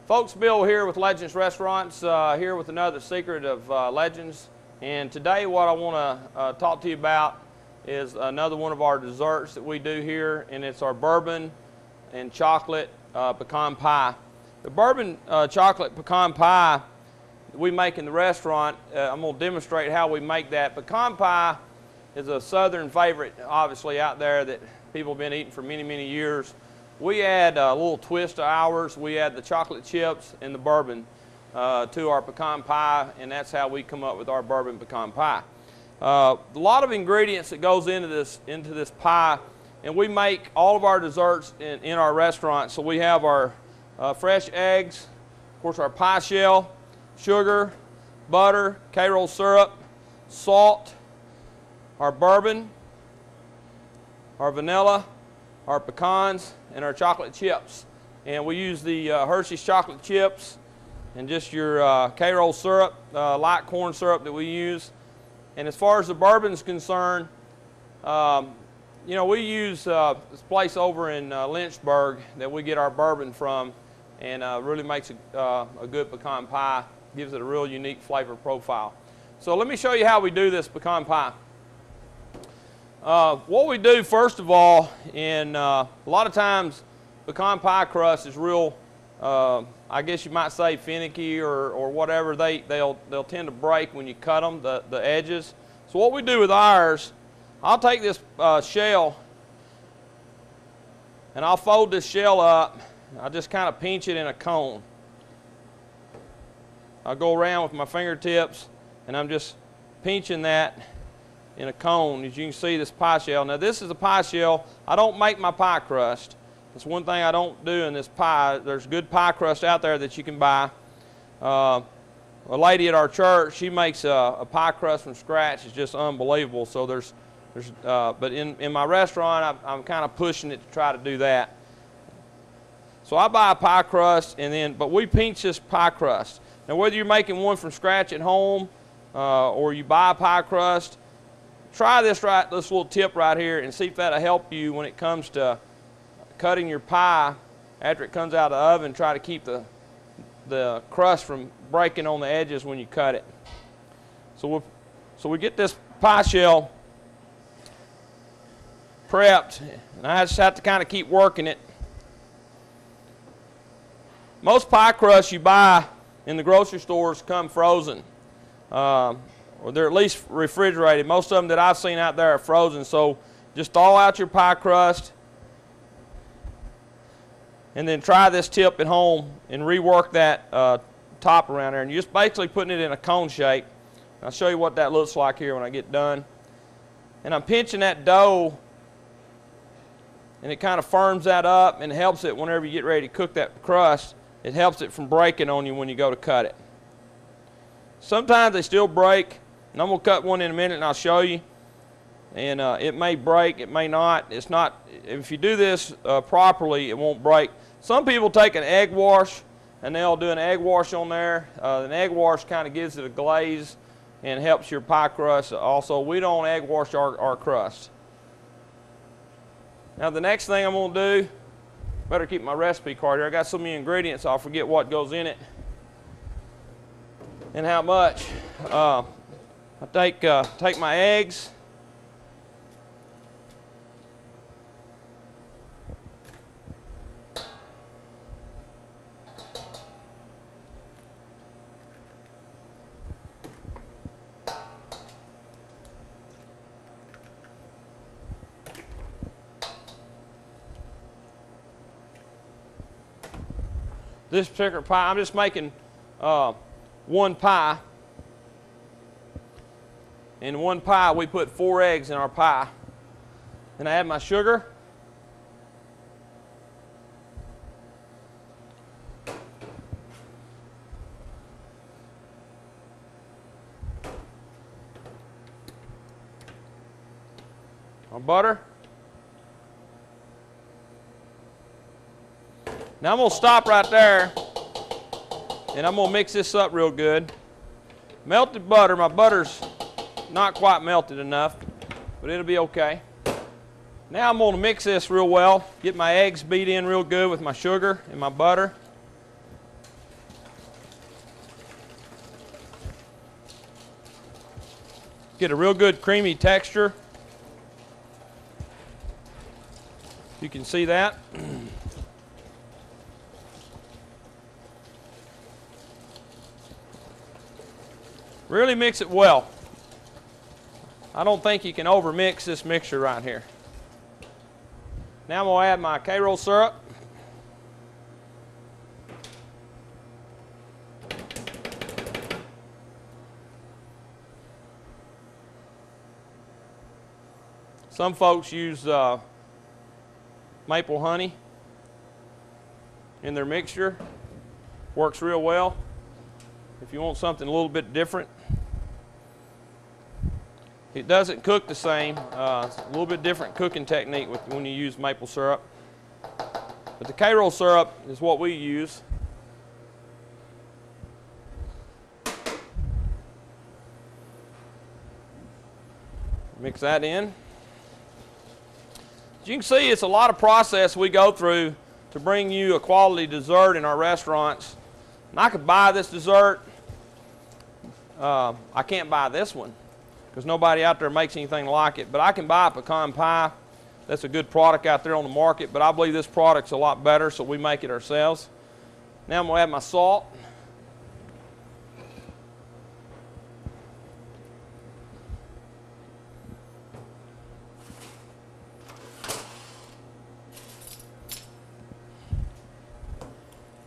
Folks, Bill here with Legends Restaurants, here with another secret of Legends. And today what I want to talk to you about is another one of our desserts that we do here, and it's our bourbon and chocolate pecan pie. The bourbon chocolate pecan pie that we make in the restaurant, I'm going to demonstrate how we make that. Pecan pie is a southern favorite, obviously, out there that people have been eating for many, many years. We add a little twist to ours. We add the chocolate chips and the bourbon to our pecan pie, and that's how we come up with our bourbon pecan pie. A lot of ingredients that goes into this pie, and we make all of our desserts in our restaurant. So we have our fresh eggs, of course our pie shell, sugar, butter, Karo syrup, salt, our bourbon, our vanilla, our pecans, and our chocolate chips. And we use the Hershey's chocolate chips and just your Karo syrup, light corn syrup that we use. And as far as the bourbon is concerned, you know, we use this place over in Lynchburg that we get our bourbon from, and really makes a good pecan pie, gives it a real unique flavor profile. So let me show you how we do this pecan pie. What we do first of all, and a lot of times pecan pie crust is real, I guess you might say finicky or whatever. They'll tend to break when you cut them, the edges. So what we do with ours, I'll take this shell and I'll fold this shell up. I'll just kind of pinch it in a cone. I'll go around with my fingertips and I'm just pinching that in a cone. As you can see, this pie shell. Now this is a pie shell. I don't make my pie crust. That's one thing I don't do in this pie. There's good pie crust out there that you can buy. A lady at our church, she makes a pie crust from scratch. It's just unbelievable. So but in my restaurant, I'm kind of pushing it to try to do that. So I buy a pie crust, but we pinch this pie crust. Now whether you're making one from scratch at home or you buy a pie crust, try this little tip right here and see if that'll help you when it comes to cutting your pie after it comes out of the oven. Try to keep the crust from breaking on the edges when you cut it. So we get this pie shell prepped, and I just have to kind of keep working it. Most pie crusts you buy in the grocery stores come frozen. Or they're at least refrigerated. Most of them that I've seen out there are frozen. So just thaw out your pie crust and then try this tip at home and rework that top around there. And you're just basically putting it in a cone shape. I'll show you what that looks like here when I get done. And I'm pinching that dough, and it kind of firms that up and helps it whenever you get ready to cook that crust. It helps it from breaking on you when you go to cut it. Sometimes they still break, and I'm going to cut one in a minute and I'll show you. And it may break, it may not. It's not, if you do this properly, it won't break. Some people take an egg wash and they'll do an egg wash on there. An egg wash kind of gives it a glaze and helps your pie crust also. We don't egg wash our crust. Now the next thing I'm going to do, better keep my recipe card here. I got so many ingredients I'll forget what goes in it and how much. I take my eggs, this particular pie, I'm just making one pie. In one pie, we put 4 eggs in our pie. And I add my sugar. My butter. Now I'm going to stop right there, and I'm going to mix this up real good. Melted butter. My butter's not quite melted enough, but it'll be okay. Now I'm going to mix this real well, get my eggs beat in real good with my sugar and my butter. Get a real good creamy texture. You can see that. Really mix it well. I don't think you can overmix this mixture right here. Now I'm going to add my Karo syrup. Some folks use maple honey in their mixture. Works real well. If you want something a little bit different. It doesn't cook the same. It's a little bit different cooking technique when you use maple syrup. But the Karo syrup is what we use. Mix that in. As you can see, it's a lot of process we go through to bring you a quality dessert in our restaurants. And I could buy this dessert. I can't buy this one because nobody out there makes anything like it. But I can buy a pecan pie. That's a good product out there on the market, but I believe this product's a lot better, so we make it ourselves. Now I'm going to add my salt.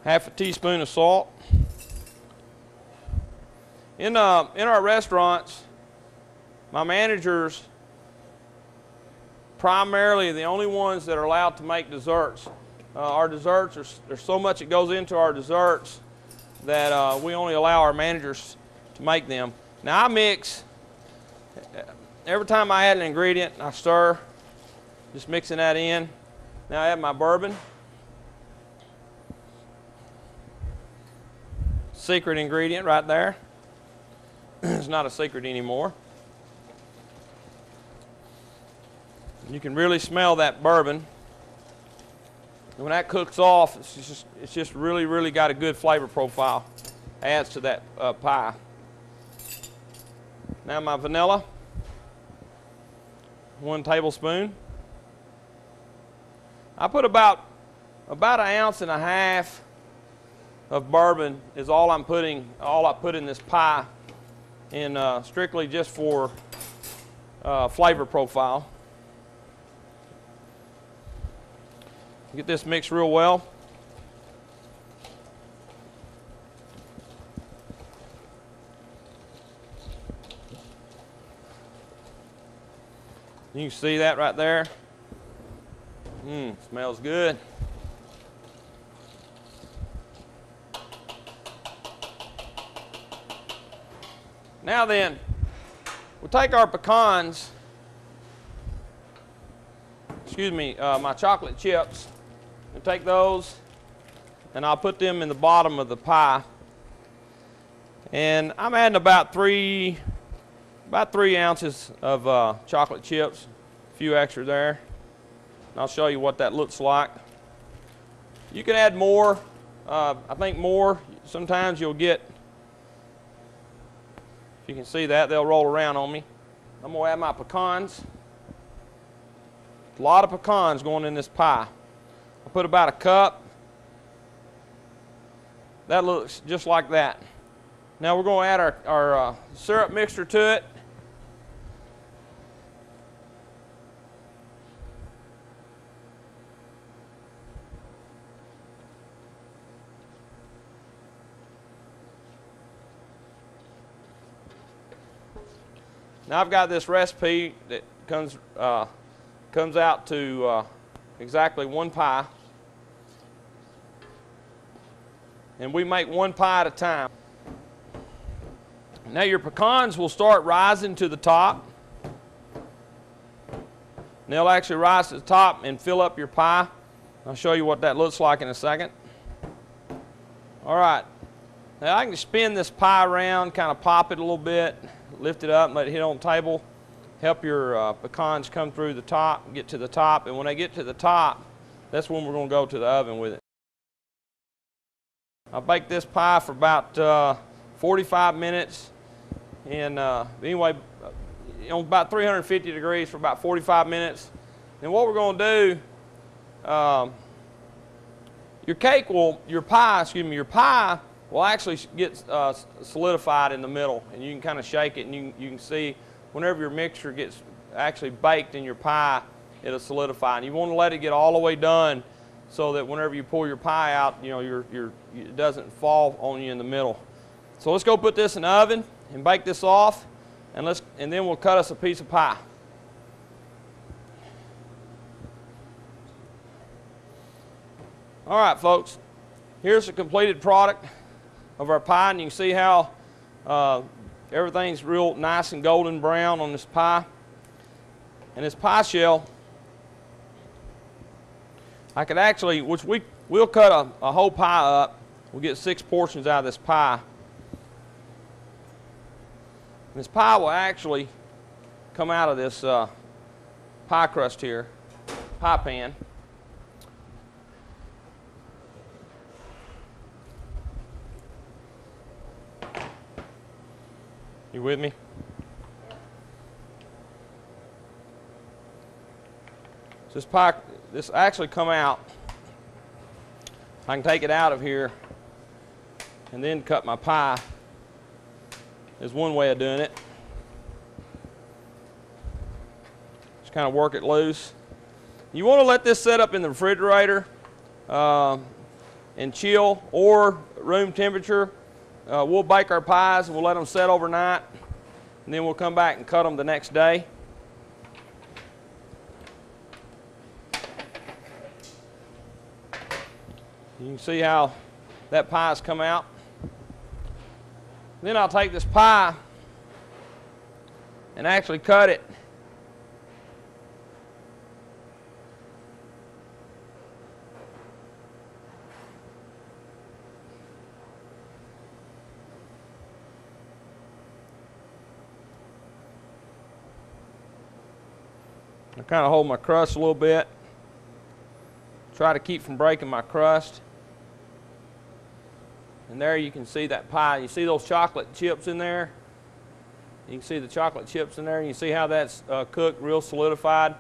Half a teaspoon of salt. In our restaurants, my managers primarily the only ones that are allowed to make desserts. Our desserts, there's so much that goes into our desserts that we only allow our managers to make them. Now I mix, every time I add an ingredient, I stir, just mixing that in. Now I add my bourbon. Secret ingredient right there. It's not a secret anymore. You can really smell that bourbon. And when that cooks off, it's just really got a good flavor profile. Adds to that pie. Now my vanilla. 1 tablespoon. I put about 1.5 ounces of bourbon is all I put in this pie, and strictly just for flavor profile. Get this mixed real well. You can see that right there. Smells good. Now then, we'll take our pecans, my chocolate chips, and take those, and I'll put them in the bottom of the pie. And I'm adding about 3 ounces of chocolate chips, a few extra there. And I'll show you what that looks like. You can add more. I think more. Sometimes you'll get, you can see that, they'll roll around on me. I'm going to add my pecans. A lot of pecans going in this pie. I'll put about 1 cup. That looks just like that. Now we're going to add our syrup mixture to it. Now I've got this recipe that comes out to exactly 1 pie. And we make 1 pie at a time. Now your pecans will start rising to the top. And they'll actually rise to the top and fill up your pie. I'll show you what that looks like in a second. All right. Now I can spin this pie around, kind of pop it a little bit, lift it up and let it hit on the table. Help your pecans come through the top, get to the top, and when they get to the top, that's when we're going to go to the oven with it. I'll bake this pie for about 45 minutes, and anyway, on about 350 degrees for about 45 minutes. And what we're going to do, your pie will actually get solidified in the middle, and you can kind of shake it, and you can see whenever your mixture gets actually baked in your pie, it'll solidify. And you want to let it get all the way done so that whenever you pull your pie out, you know, it doesn't fall on you in the middle. So let's go put this in the oven and bake this off, and then we'll cut us a piece of pie. All right, folks, here's the completed product of our pie, and you can see how everything's real nice and golden brown on this pie. And this pie shell, I could actually, which we'll cut a whole pie up. We'll get 6 portions out of this pie. And this pie will actually come out of this pie crust here, pie pan. You with me? So this actually come out. I can take it out of here and then cut my pie. Is one way of doing it. Just kind of work it loose. You want to let this set up in the refrigerator and chill, or room temperature. We'll bake our pies and we'll let them set overnight, and then we'll come back and cut them the next day. You can see how that pie's come out. Then I'll take this pie and actually cut it. I kind of hold my crust a little bit. Try to keep from breaking my crust. And there you can see that pie. You see those chocolate chips in there? You can see the chocolate chips in there. And you see how that's cooked, real solidified.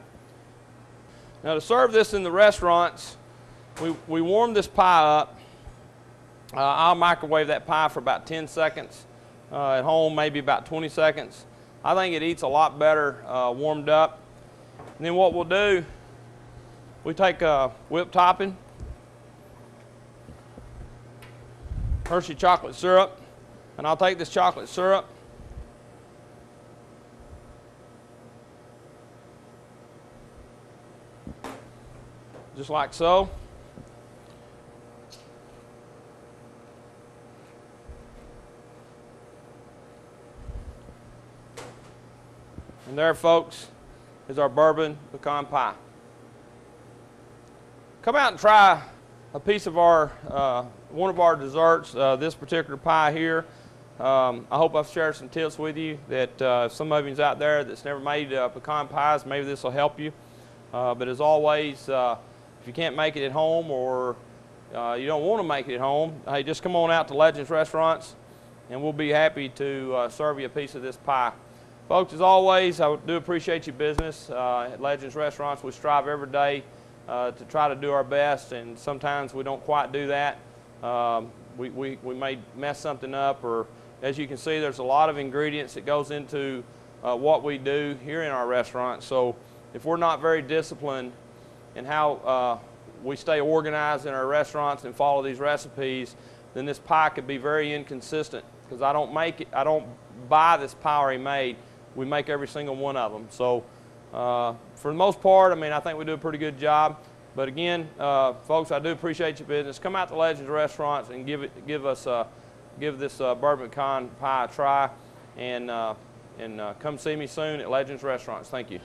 Now to serve this in the restaurants, we warm this pie up. I'll microwave that pie for about 10 seconds. At home, maybe about 20 seconds. I think it eats a lot better warmed up. And then what we'll do, we take a whipped topping, Hershey chocolate syrup, and I'll take this chocolate syrup, just like so. And there, folks, is our bourbon pecan pie. Come out and try a piece of our one of our desserts, this particular pie here. I hope I've shared some tips with you that some of you's out there that's never made pecan pies, maybe this will help you. But as always, if you can't make it at home, or you don't want to make it at home, hey, just come on out to Legends Restaurants and we'll be happy to serve you a piece of this pie. Folks, as always, I do appreciate your business. At Legends Restaurants, we strive every day to try to do our best, and sometimes we don't quite do that. We may mess something up, or as you can see, there's a lot of ingredients that goes into what we do here in our restaurant. So if we're not very disciplined in how we stay organized in our restaurants and follow these recipes, then this pie could be very inconsistent, because I don't buy this pie already made. We make every single one of them. So for the most part, I mean, I think we do a pretty good job. But again, folks, I do appreciate your business. Come out to Legends Restaurants and give this bourbon pecan pie a try, and come see me soon at Legends Restaurants. Thank you.